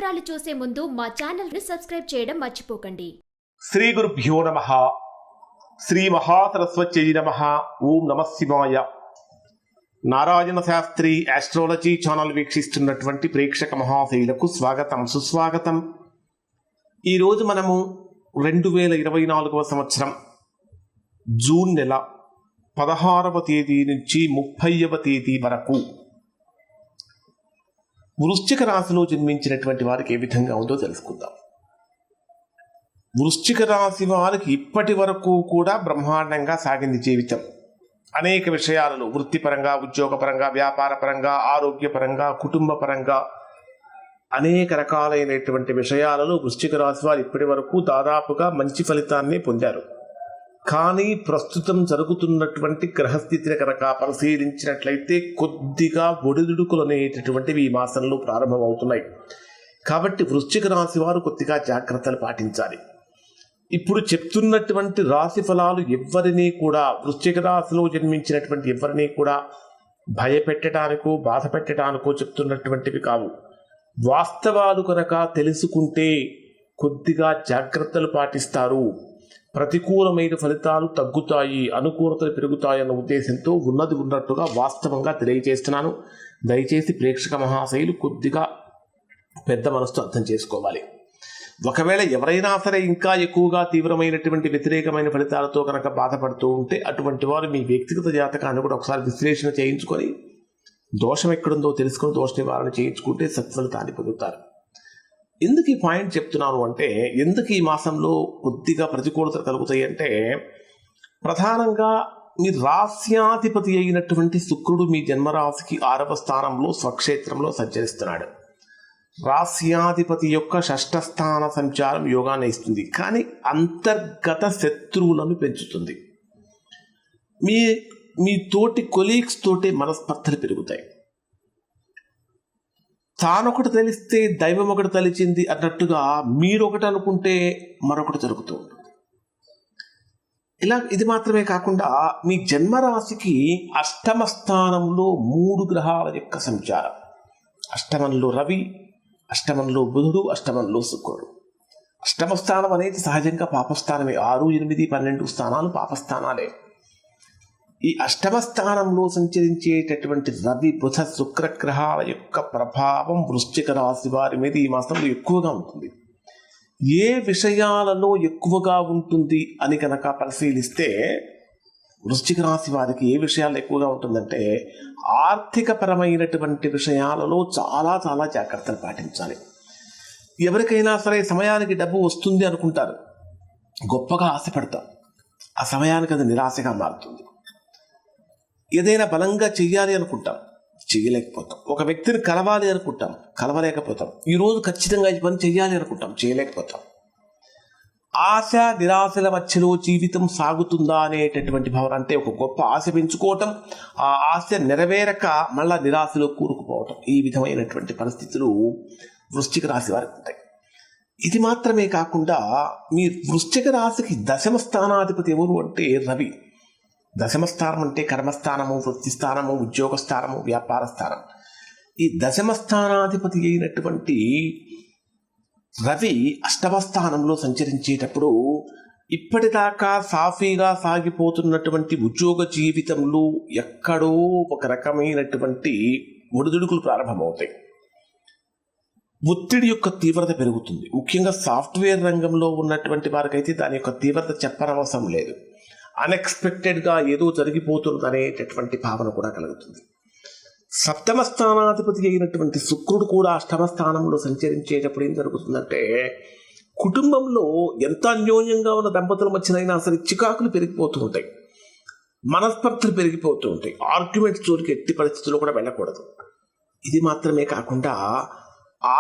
వివరాలు చూసే ముందు మా ఛానల్ ని సబ్స్క్రైబ్ చేయడం మర్చిపోకండి. శ్రీ గురుభ్యో నమః. శ్రీ మహాసరస్వత్యై నమః. ఓం నమః శివాయ. నారాయణ శాస్త్రి ఆస్ట్రాలజీ ఛానల్ వీక్షిస్తున్నటువంటి ప్రేక్షక మహాశైలకు స్వాగతం, సుస్వాగతం. ఈరోజు మనము 2024వ సంవత్సరం జూన్ నెల 16వ తేదీ నుంచి 30వ తేదీ వరకు వృశ్చిక రాశిలో జన్మించినటువంటి వారికి ఏ విధంగా ఉందో తెలుసుకుందాం. వృశ్చిక రాశి వారికి ఇప్పటి వరకు కూడా బ్రహ్మాండంగా సాగింది జీవితం. అనేక విషయాలలో వృత్తిపరంగా, ఉద్యోగపరంగా, వ్యాపారపరంగా, ఆరోగ్యపరంగా, కుటుంబపరంగా అనేక రకాలైనటువంటి విషయాలలో వృశ్చిక రాశి వారు ఇప్పటి వరకు దాదాపుగా మంచి ఫలితాన్ని పొందారు. కానీ ప్రస్తుతం జరుగుతున్నటువంటి గ్రహస్థితిని కనుక పరిశీలించినట్లయితే కొద్దిగా ఒడిదుడుకులు అనేటటువంటివి ఈ మాసంలో ప్రారంభమవుతున్నాయి. కాబట్టి వృశ్చిక రాశి వారు కొద్దిగా జాగ్రత్తలు పాటించాలి. ఇప్పుడు చెప్తున్నటువంటి రాశి ఫలాలు ఎవరినీ కూడా, వృశ్చిక రాశిలో జన్మించినటువంటి ఎవరినీ కూడా భయపెట్టడానికో బాధ పెట్టడానికో చెప్తున్నటువంటివి కావు. వాస్తవాలు కనుక తెలుసుకుంటే కొద్దిగా జాగ్రత్తలు పాటిస్తారు. ప్రతికూలమైన ఫలితాలు తగ్గుతాయి, అనుకూలతలు పెరుగుతాయన్న ఉద్దేశంతో ఉన్నది ఉన్నట్టుగా వాస్తవంగా తెలియజేస్తున్నాను. దయచేసి ప్రేక్షక మహాశైలు కొద్దిగా పెద్ద మనసుతో అర్థం చేసుకోవాలి. ఒకవేళ ఎవరైనా సరే ఇంకా ఎక్కువగా తీవ్రమైనటువంటి వ్యతిరేకమైన ఫలితాలతో కనుక బాధపడుతూ ఉంటే అటువంటి వారు మీ వ్యక్తిగత జాతకాన్ని కూడా ఒకసారి విశ్లేషణ చేయించుకొని దోషం ఎక్కడుందో తెలుసుకొని దోష నివారణ చేయించుకుంటే సత్ఫలితాన్ని పొందుతారు. ఎందుకు ఈ పాయింట్ చెప్తున్నాను అంటే, ఎందుకు ఈ మాసంలో కొద్దిగా ప్రతికూలతలు కలుగుతాయి అంటే, ప్రధానంగా మీ రాస్యాధిపతి అయినటువంటి శుక్రుడు మీ జన్మరాశికి 6వ స్థానంలో స్వక్షేత్రంలో సంచరిస్తున్నాడు. రాస్యాధిపతి యొక్క 6వ స్థాన సంచారం యోగాన్ని ఇస్తుంది, కానీ అంతర్గత శత్రువులను పెంచుతుంది. మీ తోటి కొలీగ్స్ తోటి మనస్పర్ధలు పెరుగుతాయి. తానొకటి తెలిస్తే దైవం ఒకటి తలిచింది అన్నట్టుగా మీరొకటి అనుకుంటే మరొకటి జరుగుతూ ఉంటుంది. ఇది మాత్రమే కాకుండా మీ జన్మరాశికి 8వ స్థానంలో 3 గ్రహాల యొక్క సంచారం. అష్టమంలో రవి, అష్టమంలో బుధుడు, అష్టమంలో శుక్రుడు. 8వ స్థానం అనేది సహజంగా పాపస్థానమే. 6, 8, 12 స్థానాలు పాపస్థానాలే. ఈ 8వ స్థానంలో సంచరించేటటువంటి రవి, బుధ, శుక్ర గ్రహాల యొక్క ప్రభావం వృశ్చిక రాశి వారి మీద ఈ మాసంలో ఎక్కువగా ఉంటుంది. ఏ విషయాలలో ఎక్కువగా ఉంటుంది అని కనుక పరిశీలిస్తే వృశ్చిక రాశి వారికి ఏ విషయాలు ఎక్కువగా ఉంటుందంటే, ఆర్థికపరమైనటువంటి విషయాలలో చాలా చాలా జాగ్రత్తలు పాటించాలి. ఎవరికైనా సరే సమయానికి డబ్బు వస్తుంది అనుకుంటారు, గొప్పగా ఆశపడతాం. ఆ సమయానికి అది నిరాశగా మారుతుంది. ఏదైనా బలంగా చెయ్యాలి అనుకుంటాం, చేయలేకపోతాం. ఒక వ్యక్తిని కలవాలి అనుకుంటాం, కలవలేకపోతాం. ఈరోజు ఖచ్చితంగా ఈ పని చెయ్యాలి అనుకుంటాం, చేయలేకపోతాం. ఆశ నిరాశల మధ్యలో జీవితం సాగుతుందా అనేటటువంటి భావన. అంటే ఒక గొప్ప ఆశ పెంచుకోవటం, ఆ ఆశ నెరవేరక మళ్ళా నిరాశలో కూరుకుపోవటం, ఈ విధమైనటువంటి పరిస్థితులు వృశ్చిక రాశి వారికి ఉంటాయి. ఇది మాత్రమే కాకుండా మీ వృశ్చిక రాశికి 10వ స్థానాధిపతి ఎవరు అంటే రవి. 10వ స్థానం అంటే కర్మస్థానము, వృత్తి స్థానము, ఉద్యోగ స్థానము, వ్యాపార స్థానం. ఈ 10వ స్థానాధిపతి అయినటువంటి రవి 8వ స్థానంలో సంచరించేటప్పుడు ఇప్పటిదాకా సాఫీగా సాగిపోతున్నటువంటి ఉద్యోగ జీవితంలో ఎక్కడో ఒక రకమైనటువంటి ఒడిదుడుకులు ప్రారంభమవుతాయి. ఒత్తిడి యొక్క తీవ్రత పెరుగుతుంది. ముఖ్యంగా సాఫ్ట్వేర్ రంగంలో ఉన్నటువంటి వారికైతే దాని యొక్క తీవ్రత చెప్పనవసరం లేదు. అన్ఎక్స్పెక్టెడ్గా ఏదో జరిగిపోతుంది అనేటటువంటి భావన కూడా కలుగుతుంది. 7వ స్థానాధిపతి అయినటువంటి శుక్రుడు కూడా 8వ స్థానంలో సంచరించేటప్పుడు ఏం జరుగుతుందంటే, కుటుంబంలో ఎంత అన్యోన్యంగా ఉన్న దంపతుల మధ్యనైనా అసలు చికాకులు పెరిగిపోతూ ఉంటాయి, మనస్పర్ధలు పెరిగిపోతూ ఉంటాయి. ఆర్గ్యుమెంట్స్ జోలికి ఎట్టి పరిస్థితుల్లో కూడా వెళ్ళకూడదు. ఇది మాత్రమే కాకుండా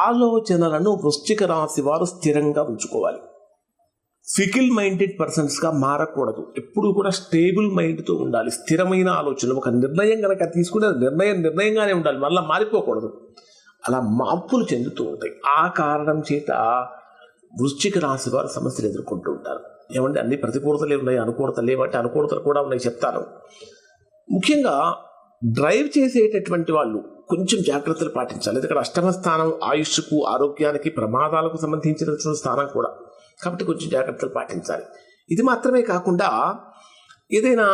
ఆలోచనలను వృశ్చిక రాశి వారు స్థిరంగా ఉంచుకోవాలి. ఫికిల్ మైండెడ్ పర్సన్స్గా మారకూడదు. ఎప్పుడు కూడా స్టేబుల్ మైండ్తో ఉండాలి. స్థిరమైన ఆలోచనలు. ఒక నిర్ణయం కనుక తీసుకునే నిర్ణయంగానే ఉండాలి, మళ్ళీ మారిపోకూడదు. అలా మార్పులు చెందుతూ ఉంటాయి. ఆ కారణం చేత వృశ్చిక రాశి వారు సమస్యలు ఎదుర్కొంటూ ఉంటారు. ఏమంటే అన్ని ప్రతికూలతలే ఉన్నాయి, అనుకూలతలు లేవంటే అనుకూలతలు కూడా ఉన్నాయి, చెప్తాను. ముఖ్యంగా డ్రైవ్ చేసేటటువంటి వాళ్ళు కొంచెం జాగ్రత్తలు పాటించాలి. ఎందుకంటే అష్టమ స్థానం ఆయుష్కు, ఆరోగ్యానికి, ప్రమాదాలకు సంబంధించిన స్థానం కూడా, కాబట్టి కొంచెం జాగ్రత్తలు పాటించాలి. ఇది మాత్రమే కాకుండా ఏదైనా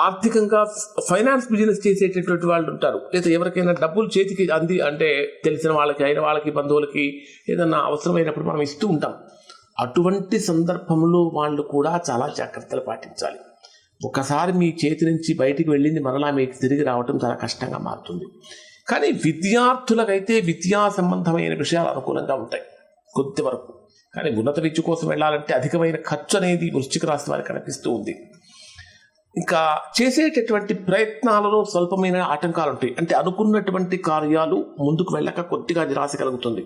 ఆర్థికంగా ఫైనాన్స్ బిజినెస్ చేసేటటువంటి వాళ్ళు ఉంటారు, లేదా ఎవరికైనా డబ్బులు చేతికి అంది అంటే తెలిసిన వాళ్ళకి, అయిన వాళ్ళకి, బంధువులకి ఏదైనా అవసరమైనప్పుడు మనం ఇస్తూ ఉంటాం. అటువంటి సందర్భంలో వాళ్ళు కూడా చాలా జాగ్రత్తలు పాటించాలి. ఒకసారి మీ చేతి నుంచి బయటికి వెళ్ళింది మరలా మీకు తిరిగి రావటం చాలా కష్టంగా మారుతుంది. కానీ విద్యార్థులకైతే విద్యా సంబంధమైన విషయాలు అనుకూలంగా ఉంటాయి కొంతవరకు. కానీ ఉన్నత విద్య కోసం వెళ్ళాలంటే అధికమైన ఖర్చు అనేది వృశ్చిక రాశి వారికి కనిపిస్తూ ఉంది. ఇంకా చేసేటటువంటి ప్రయత్నాలలో స్వల్పమైన ఆటంకాలు ఉంటాయి. అంటే అనుకున్నటువంటి కార్యాలు ముందుకు వెళ్ళక కొద్దిగా నిరాశ కలుగుతుంది.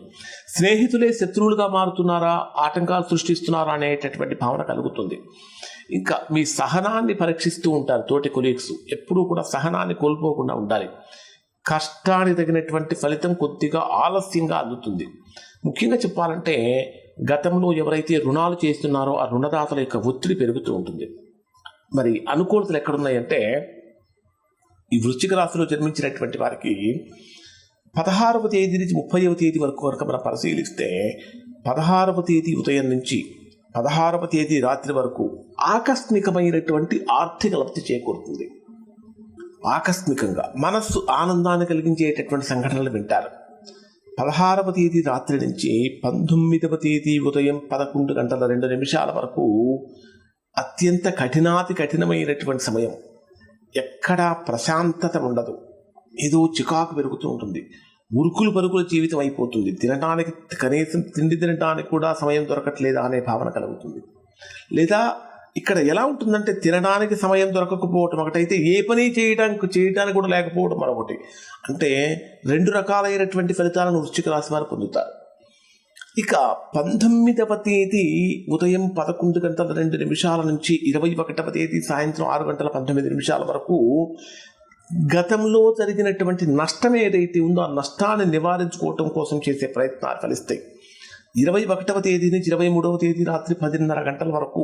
స్నేహితులే శత్రువులుగా మారుతున్నారా, ఆటంకాలు సృష్టిస్తున్నారా అనేటటువంటి భావన కలుగుతుంది. ఇంకా మీ సహనాన్ని పరీక్షిస్తూ ఉంటారు తోటి కొలీగ్స్. ఎప్పుడూ కూడా సహనాన్ని కోల్పోకుండా ఉండాలి. కష్టానికి తగినటువంటి ఫలితం కొద్దిగా ఆలస్యంగా అందుతుంది. ముఖ్యంగా చెప్పాలంటే గతంలో ఎవరైతే రుణాలు చేస్తున్నారో ఆ రుణదాతల యొక్క ఒత్తిడి పెరుగుతూ ఉంటుంది. మరి అనుకూలతలు ఎక్కడున్నాయంటే ఈ వృశ్చిక రాశిలో జన్మించినటువంటి వారికి 16వ తేదీ నుంచి 30వ తేదీ వరకు మనం పరిశీలిస్తే 16వ తేదీ ఉదయం నుంచి 16వ తేదీ రాత్రి వరకు ఆకస్మికమైనటువంటి ఆర్థిక లబ్ధి చేకూరుతుంది. ఆకస్మికంగా మనస్సు ఆనందాన్ని కలిగించేటటువంటి సంఘటనలు వింటారు. 16వ తేదీ రాత్రి నుంచి 19వ తేదీ ఉదయం 11:02 వరకు అత్యంత కఠినమైనటువంటి సమయం. ఎక్కడా ప్రశాంతత ఉండదు. ఏదో చికాకు పెరుగుతూ ఉంటుంది. ఉరుకులు పరుగుల జీవితం అయిపోతుంది. తినడానికి, కనీసం తిండి తినడానికి కూడా సమయం దొరకట్లేదా అనే భావన కలుగుతుంది. లేదా ఇక్కడ ఎలా ఉంటుందంటే తినడానికి సమయం దొరకకపోవటం ఒకటైతే, ఏ పని చేయడానికి కూడా లేకపోవడం మరొకటి. అంటే 2 రకాలైనటువంటి ఫలితాలను వృశ్చిక రాశి వారు పొందుతారు. ఇక 19వ తేదీ ఉదయం 11:02 నుంచి 21వ తేదీ సాయంత్రం 6:19 వరకు గతంలో జరిగినటువంటి నష్టం ఏదైతే ఉందో ఆ నష్టాన్ని నివారించుకోవటం కోసం చేసే ప్రయత్నాలు ఫలిస్తాయి. 21వ తేదీ నుంచి 23వ తేదీ రాత్రి 10:30 వరకు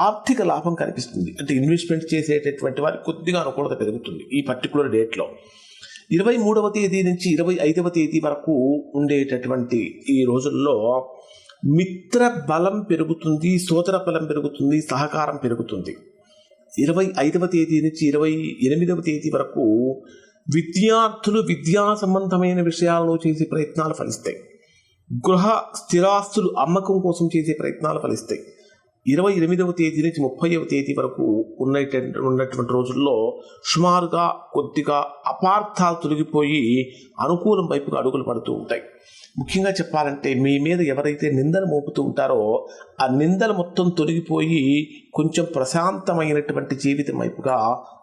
ఆర్థిక లాభం కనిపిస్తుంది. అంటే ఇన్వెస్ట్మెంట్ చేసేటటువంటి వారికి కొద్దిగా అనుకూలత పెరుగుతుంది ఈ పర్టికులర్ డేట్లో. 23వ తేదీ నుంచి 25వ తేదీ వరకు ఉండేటటువంటి ఈ రోజుల్లో మిత్ర బలం పెరుగుతుంది, సోదర బలం పెరుగుతుంది, సహకారం పెరుగుతుంది. 25వ తేదీ నుంచి 28వ తేదీ వరకు విద్యార్థులు విద్యా సంబంధమైన విషయాల్లో చేసే ప్రయత్నాలు ఫలిస్తాయి. గృహ స్థిరాస్తులు అమ్మకం కోసం చేసే ప్రయత్నాలు ఫలిస్తాయి. 28వ తేదీ నుంచి 30వ తేదీ వరకు ఉన్నటువంటి రోజుల్లో సుమారుగా కొద్దిగా అపార్థాలు తొలగిపోయి అనుకూలం వైపుగా అడుగులు పడుతూ ఉంటాయి. ముఖ్యంగా చెప్పాలంటే మీ మీద ఎవరైతే నిందలు మోపుతూ ఉంటారో ఆ నిందలు మొత్తం తొలగిపోయి కొంచెం ప్రశాంతమైనటువంటి జీవితం వైపుగా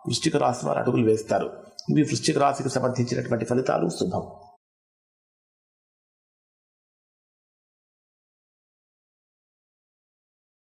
వృశ్చిక రాశి వారు అడుగులు వేస్తారు. ఇవి వృశ్చిక రాశికి సంబంధించినటువంటి ఫలితాలు. శుభం.